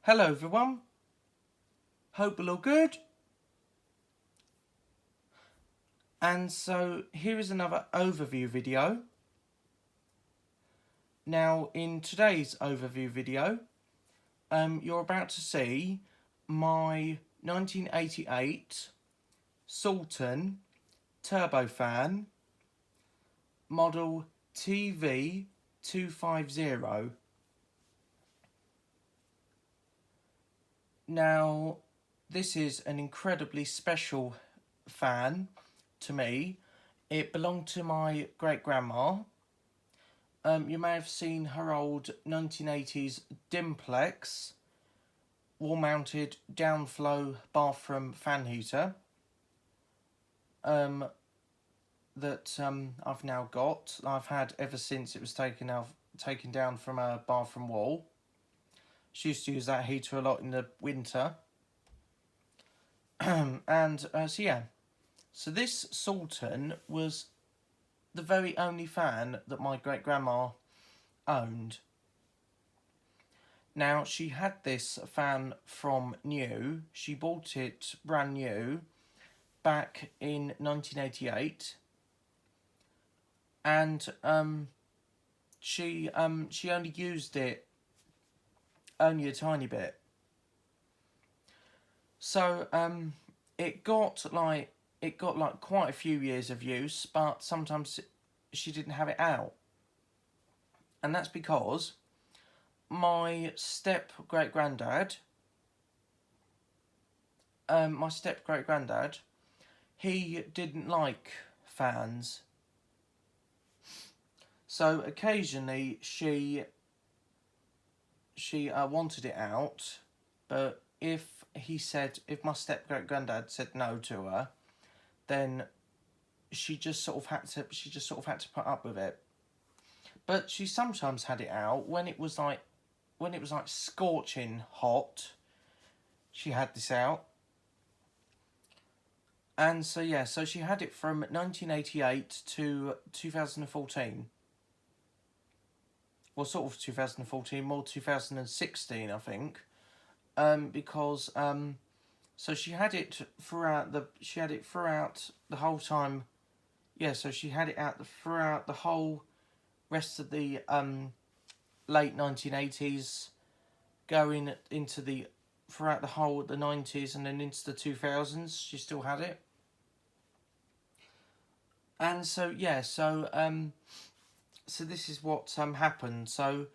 Hello everyone, hope you're all good. And so here is another overview video. Now in today's overview video, you're about to see my 1988 Salton Turbo fan model TV250. Now this is an incredibly special fan to me. It belonged to my great-grandma. You may have seen her old 1980s Dimplex wall-mounted downflow bathroom fan heater that I've now got. I've had ever since it was taken down from a bathroom wall. She used to use that heater a lot in the winter. So this Salton was the very only fan that my great-grandma owned. Now, she had this fan from new. She bought it brand new back in 1988. And she only used it only a tiny bit. So it got like quite a few years of use, but sometimes she didn't have it out. And that's because my step-great-granddad, he didn't like fans. So occasionally she wanted it out, but if my step-great-granddad said no to her, then she just sort of had to put up with it. But she sometimes had it out when it was like scorching hot. She had this out. And so she had it from 1988 to 2014. Well, sort of 2014, more 2016, I think. Because so she had it throughout the whole time. Yeah, so she had it out throughout the whole rest of the late 1980s, going into throughout the whole of the 90s and then into the 2000s. She still had it. And so so this is what happened. So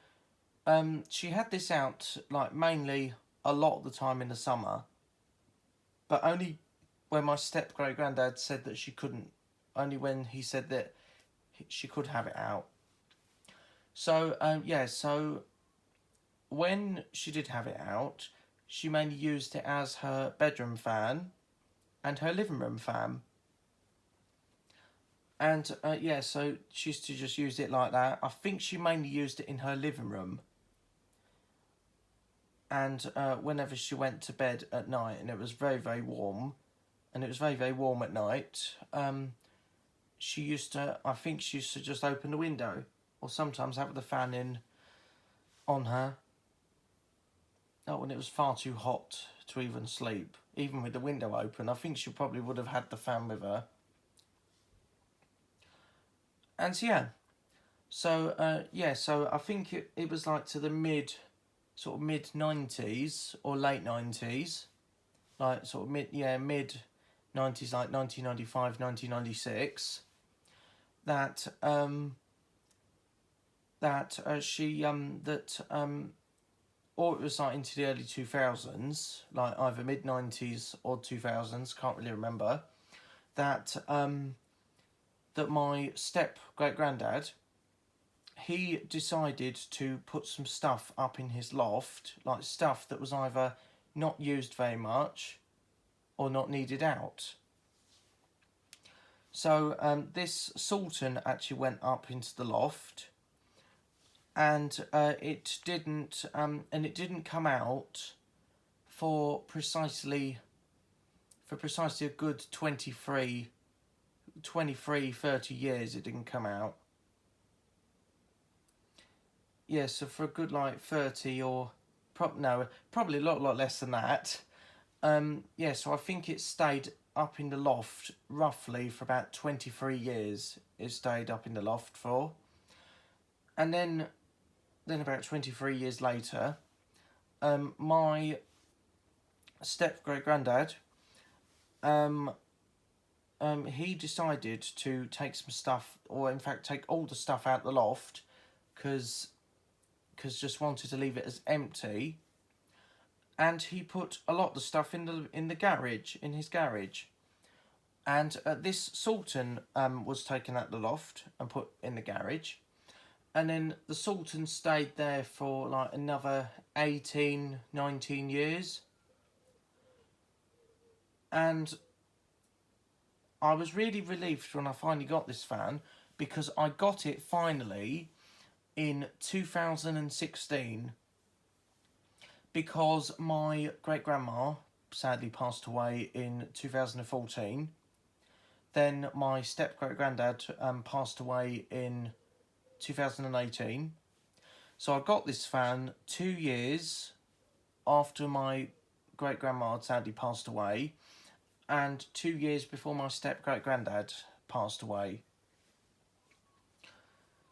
she had this out like mainly a lot of the time in the summer, but only when my step-great-granddad said that she couldn't. Only when he said that she could have it out. So so when she did have it out, she mainly used it as her bedroom fan and her living room fan. And so she used to just use it like that. I think she mainly used it in her living room. And whenever she went to bed at night, and it was very, very warm, and it was very, very warm at night, I think she used to just open the window, or sometimes have the fan in on her. Not when it was far too hot to even sleep. Even with the window open, I think she probably would have had the fan with her. And so I think it was like to the mid 90s or late 90s, like sort of mid 90s, like 1995, 1996, that or it was like into the early 2000s, like either mid 90s or 2000s, can't really remember, that my step-great-granddad, he decided to put some stuff up in his loft, like stuff that was either not used very much or not needed out. So this Salton actually went up into the loft, and it didn't come out for precisely a good 23, 30 years. It didn't come out. Yeah, so for a good like 30 or probably a lot less than that. Yeah, so I think it stayed up in the loft roughly for about 23 years. It stayed up in the loft for. And then about 23 years later, my step great granddad, he decided to take some stuff, or in fact take all the stuff out the loft, because just wanted to leave it as empty. And he put a lot of the stuff in the garage, in his garage. And this Salton was taken out the loft and put in the garage. And then the Salton stayed there for like another 18, 19 years. And I was really relieved when I finally got this fan, because I got it finally in 2016, because my great-grandma sadly passed away in 2014. Then my step-great-granddad passed away in 2018. So I got this fan 2 years after my great-grandma had sadly passed away, and 2 years before my step-great-granddad passed away.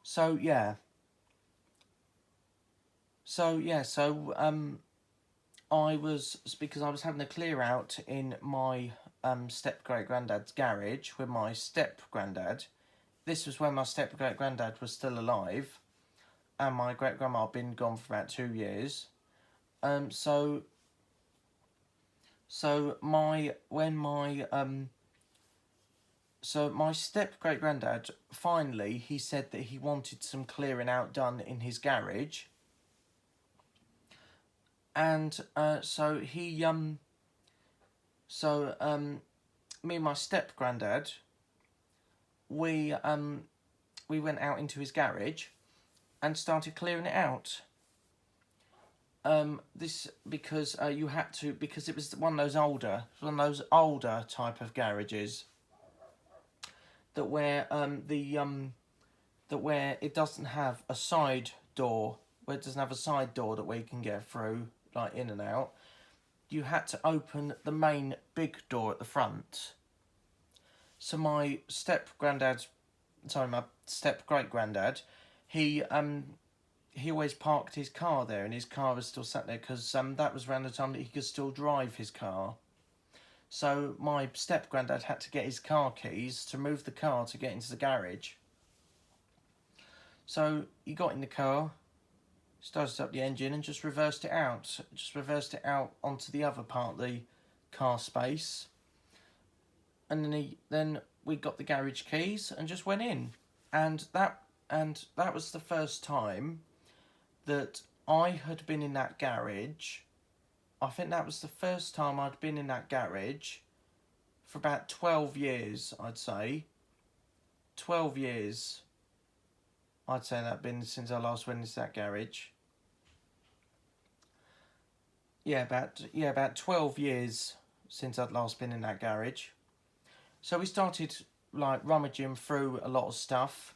So yeah. Because I was having a clear out in my step-great-granddad's garage with my step-granddad. This was when my step-great-granddad was still alive, and my great-grandma had been gone for about 2 years. So my step-great-granddad, finally, he said that he wanted some clearing out done in his garage. And me and my step-granddad, we went out into his garage and started clearing it out. This because you had to, because it was one of those older type of garages that where it doesn't have a side door, where it doesn't have a side door that we can get through, like in and out. You had to open the main big door at the front. So my my step-great-granddad, he always parked his car there, and his car was still sat there, because that was around the time that he could still drive his car. So my step-granddad had to get his car keys to move the car to get into the garage. So he got in the car, started up the engine, and just reversed it out. Onto the other part of the car space. And then we got the garage keys and just went in. And that was the first time that I had been in that garage. I think that was the first time I'd been in that garage for about 12 years, I'd say. 12 years. I'd say that been since I last went into that garage. About 12 years since I'd last been in that garage. So we started like rummaging through a lot of stuff,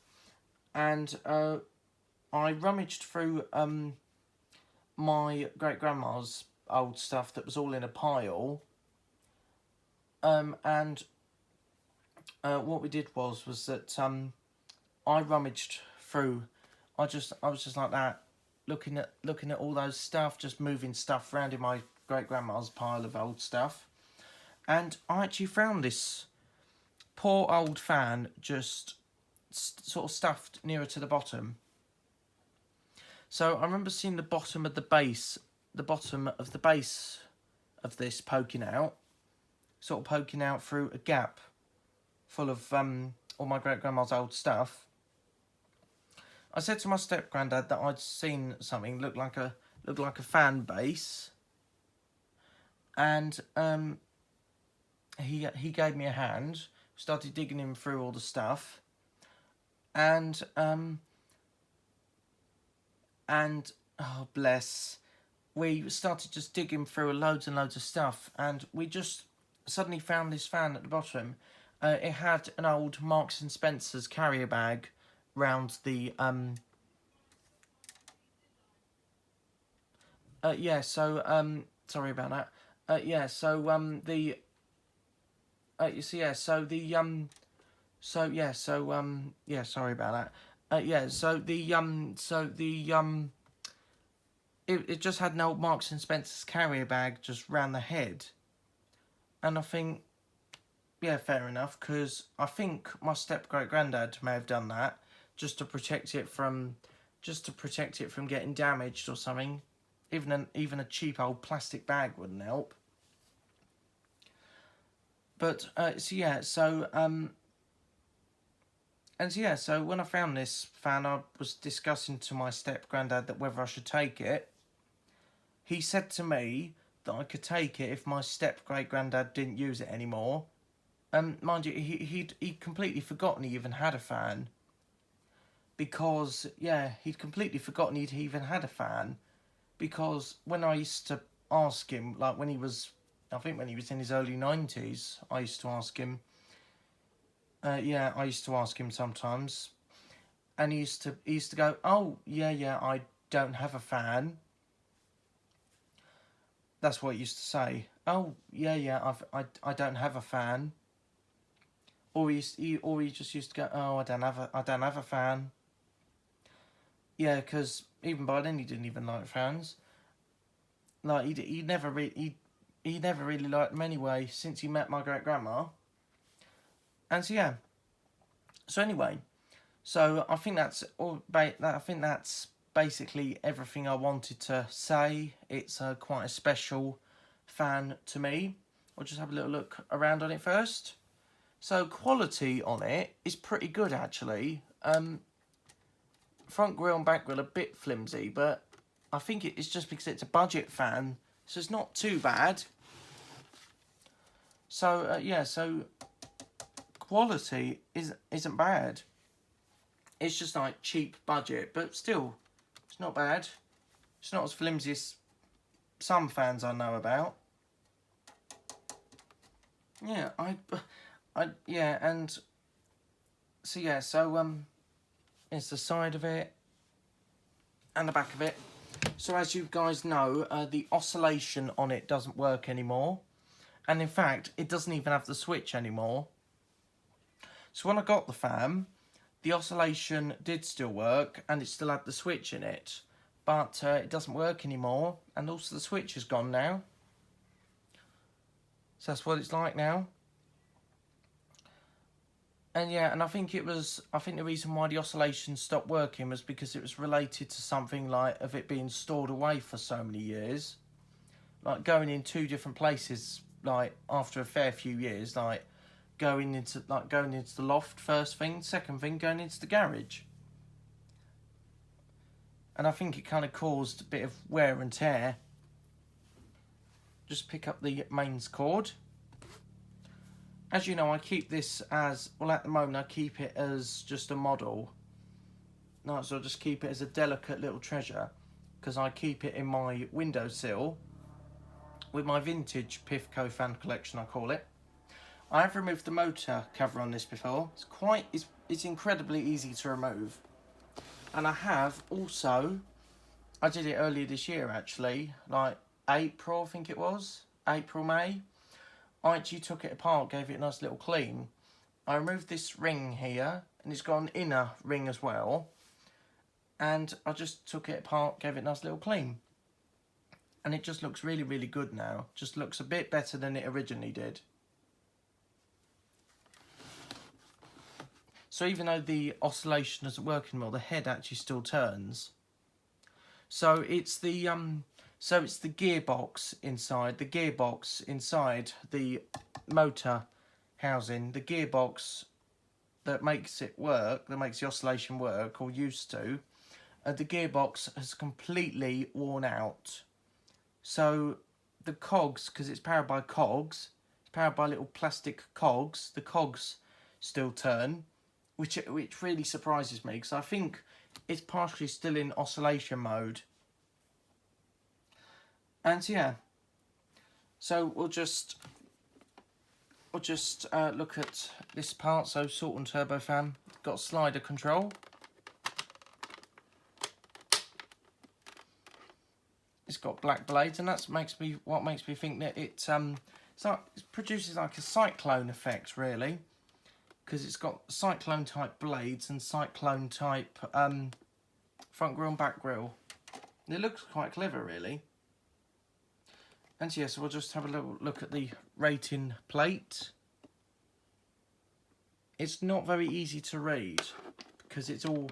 and I rummaged through my great-grandma's old stuff that was all in a pile. And what we did was that I rummaged through. I was just like that, looking at all those stuff, just moving stuff around in my great-grandma's pile of old stuff. And I actually found this poor old fan just sort of stuffed nearer to the bottom. So I remember seeing the bottom of the base of this poking out through a gap full of all my great-grandma's old stuff. I said to my step-granddad that I'd seen something look like a fan base, and he gave me a hand. Started digging him through all the stuff, and oh bless, we started just digging through loads and loads of stuff, and we just suddenly found this fan at the bottom. It had an old Marks and Spencer's carrier bag round the Yeah, so, sorry about that. Yeah, so, you see, yeah, so the, yeah, sorry about that. Yeah, it just had an old Marks and Spencer's carrier bag just round the head. And I think, yeah, fair enough, because I think my step-great-granddad may have done that just to protect it from, getting damaged or something. Even a cheap old plastic bag wouldn't help. But so when I found this fan, I was discussing to my step-granddad that whether I should take it. He said to me that I could take it if my step-great-granddad didn't use it anymore. Mind you, he'd completely forgotten he even had a fan. Because, yeah, he'd completely forgotten he'd even had a fan. Because when I used to ask him, like when he was in his early 90s, I used to ask him, sometimes. And he used to go, oh, yeah, I don't have a fan. That's what he used to say. Oh, yeah, I don't have a fan. Or he just used to go, oh, I don't have a fan. Yeah, because even by then he didn't even like fans. Like he never really liked them anyway since he met my great grandma. And so yeah. So anyway, so I think that's all. I think that's basically everything I wanted to say. It's quite a special fan to me. We'll just have a little look around on it first. So quality on it is pretty good actually. Front grille and back grille a bit flimsy, but I think it's just because it's a budget fan, so it's not too bad. So so quality isn't bad. It's just like cheap budget, but still, it's not bad. It's not as flimsy as some fans I know about. Yeah, and so it's the side of it and the back of it. So as you guys know, the oscillation on it doesn't work anymore. And in fact, it doesn't even have the switch anymore. So when I got the fan, the oscillation did still work and it still had the switch in it. But it doesn't work anymore, and also the switch is gone now. So that's what it's like now. And yeah, and I think the reason why the oscillation stopped working was because it was related to something like of it being stored away for so many years. Like going in two different places, like after a fair few years, like going into the loft first thing, second thing going into the garage. And I think it kind of caused a bit of wear and tear. Just pick up the mains cord. As you know, I keep this as, well at the moment I keep it as just a model. No, so I just keep it as a delicate little treasure, because I keep it in my windowsill with my vintage Pifco fan collection, I call it. I have removed the motor cover on this before. It's incredibly easy to remove. And I have also, I did it earlier this year actually, like April I think it was, April, May. I actually took it apart, gave it a nice little clean. I removed this ring here, and it's got an inner ring as well. And I just took it apart, gave it a nice little clean. And it just looks really, really good now. Just looks a bit better than it originally did. So even though the oscillation isn't working well, the head actually still turns. So it's the gearbox inside. The gearbox inside the motor housing. The gearbox that makes it work, that makes the oscillation work, or used to. The gearbox has completely worn out. So the cogs, because it's powered by cogs, it's powered by little plastic cogs. The cogs still turn, which really surprises me, because I think it's partially still in oscillation mode. And yeah, so we'll just look at this part. So Salton Turbo fan, got slider control. it's got black blades, and that's what makes me think that it produces like a cyclone effect, really, because it's got cyclone type blades and cyclone type front grille and back grille. It looks quite clever, really. And yes, we'll just have a little look at the rating plate. It's not very easy to read because it's all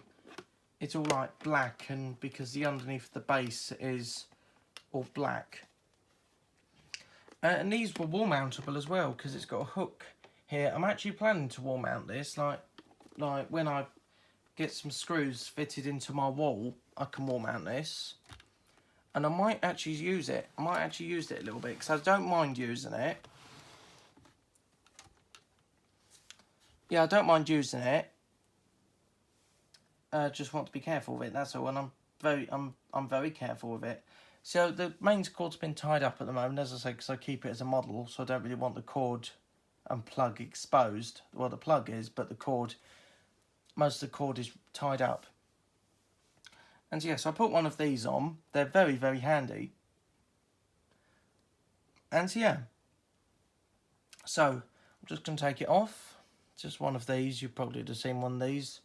like black, and because the underneath the base is all black. And these were wall mountable as well, because it's got a hook here. I'm actually planning to wall mount this, like when I get some screws fitted into my wall, I can wall mount this. And I might actually use it. I might actually use it a little bit, because I don't mind using it. Yeah, I don't mind using it. Just want to be careful with it, that's all. And I'm very careful with it. So the mains cord's been tied up at the moment, as I say, because I keep it as a model, so I don't really want the cord and plug exposed. Well, the plug is, but the cord, most of the cord is tied up. And yes, I put one of these on. They're very, very handy. And yeah, so I'm just going to take it off. Just one of these. You probably would have seen one of these.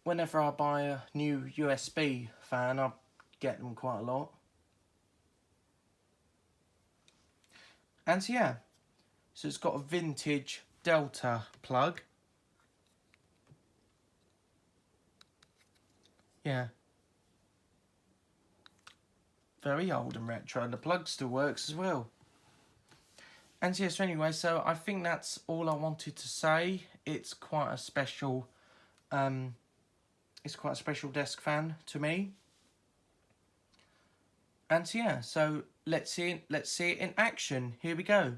Whenever I buy a new USB fan, I get them quite a lot. And yeah, so it's got a vintage Delta plug. Yeah, very old and retro, and the plug still works as well. And yes, so anyway, so I think that's all I wanted to say. It's quite a special desk fan to me. And yeah, so let's see it in action. Here we go.